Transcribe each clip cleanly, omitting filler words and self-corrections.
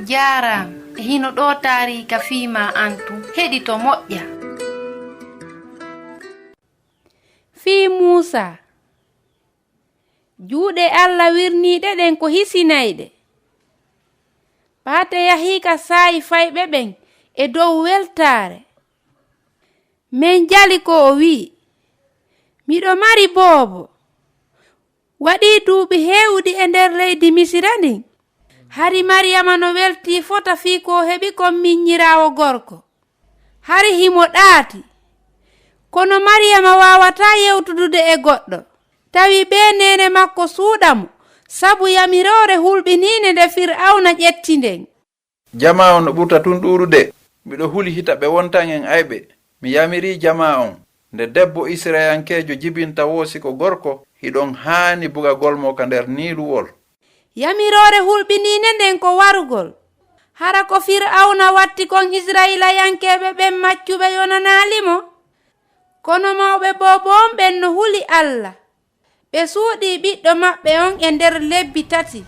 Jaram hino ɗo taarika fiima antu heɗi to moƴƴa. Fii Muusa juuɗe Allah wirniiɗe ɗen ko hisinayɗe. Paate yahiika saayi fayɓe ɓen e dow weltaare. Min jali ko o wi'i, miɗo mari boobo. Waɗii duuɓi heewɗi e nder leydi Misira ndin. Hari Mariyama no weltii fota fii ko heɓi kon minyiraawo gorko. Hari himo ɗaati. Kono Mariyama waawataa yewtudude e goɗɗo. Tawi ɓe nene makko suuɗamo sabu yamiroore hulɓiniinde nde Fir'auna ƴetti nden. Jama on no ɓurta tun ɗuuɗude. Miɗo huli hita ɓe wontan en ayɓe. Mi yamiri jama on. Nde debbo Israyankeejo jibinta woosi ko gorko, hiɗon haani buga golmo ka nder niiluwol. Yamiroore hulɓiniinde nden ko warugol. Hara ko Fir'auna watti kon Israilayankeeɓe ɓen maccuɓe yonanaalimo. Kono mawɓe boobon ɓen no huli Allah. Ɓe suuɗii ɓiɗɗo maɓɓe on e nder lebbi 3.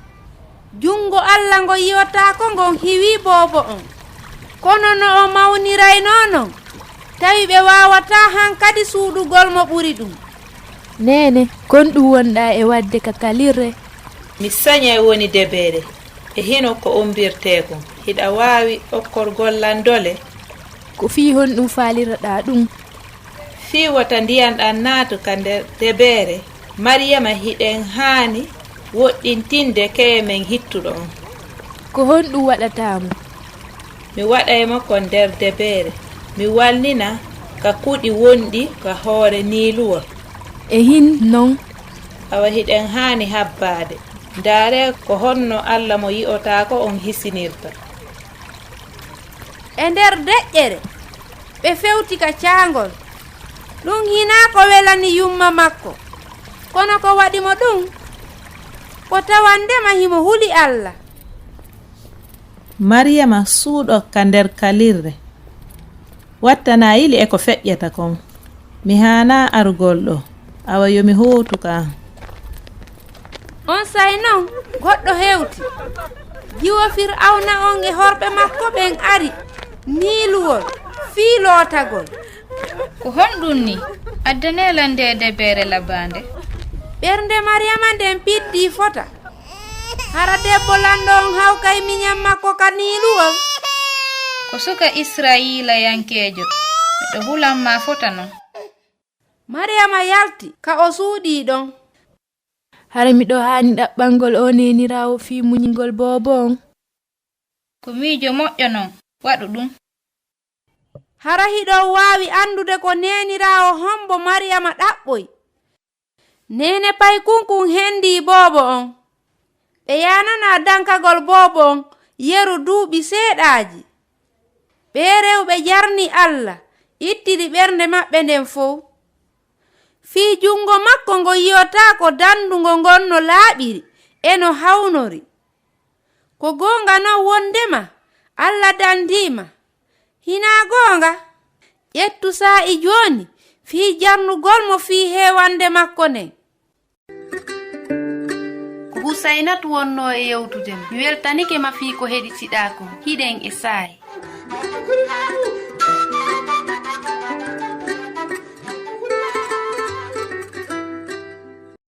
Jungo Allah ngo yi'otaako ngon hiwii boobo on. Kono no o mawnirayno non, tawi ɓe waawataa hankadi suuɗugol mo ɓuri ɗum. Nene, kon ɗum wonɗaa e wadde ka kalirre. Mi sañay woni debeere e hino ko umbirteeko. Hiɗa waawi okkorgol landole. Ko fii hon ɗum faaliraɗaa ɗum. Fii wata ndiyanɗan naatu ka nder debeere. Mariyama hiɗen haani woɗɗintinde keye men hittuɗo on. Ko hon ɗum waɗataamo? Mi waɗaymo ko nder debeere. Mi walnina ka kuɗi wonɗi ka hoore niiluwol. E hin non? Awa hiɗen haani habbaade. Ndaare ko honno Allah mo yi'otaako on hisinirta. E nder deƴƴere ɓe fewti ka caangol. Ɗum hinaa ko welani yumma makko. Kono ko waɗi mo ɗum ko tawandema himo huli Allah. Mariyama suuɗo ka nder kalirre. Wattana yili e ko feƴƴata kon. Mi haana argol ɗo. Awa yo mi hootu ka. On say non goɗɗo hewti. Jiwo Fir'auna on e horɓe makko ɓen ari niiluwol fii lootagol. Ko honɗum ni addanela nde debeere labande. Ɓernde Mariyama nden piddii fota. Hara debbo lanɗo on hawkay miñam makko ka niiluwol. Ko suka Israilayankeejo ɓeɗo hulanma fota non. Mariyama yalti ka o suuɗii ɗon. Hara miɗo haani ɗaɓɓangol o neniraawo fii muñingol boobo on. Ko miijo moƴƴo non waɗu ɗum. Hara hiɗo waawi andude ko neniraawo hombo Mariyama ɗaɓɓoy. Nene paykunkun hendi boobo on. Ɓe yanana dankagol boobo on yeru duuɓi seeɗaaji. Ɓe rewɓe jarni Allah ittidi ɓernde maɓɓe nden fof. Fii jungo makko ngo yi'otaa ko dandungo ngon no laaɓiri e no hawnori. Ko goonga non wondema Allah dandiima. Hinaa goonga ƴettu saa'i jooni fii jarnugol mo fii heewande makko nden. Ko Husaynatu wonno e yewtude mi weltanike ma fii ko heɗitiɗaa kon hiɗen e saayi.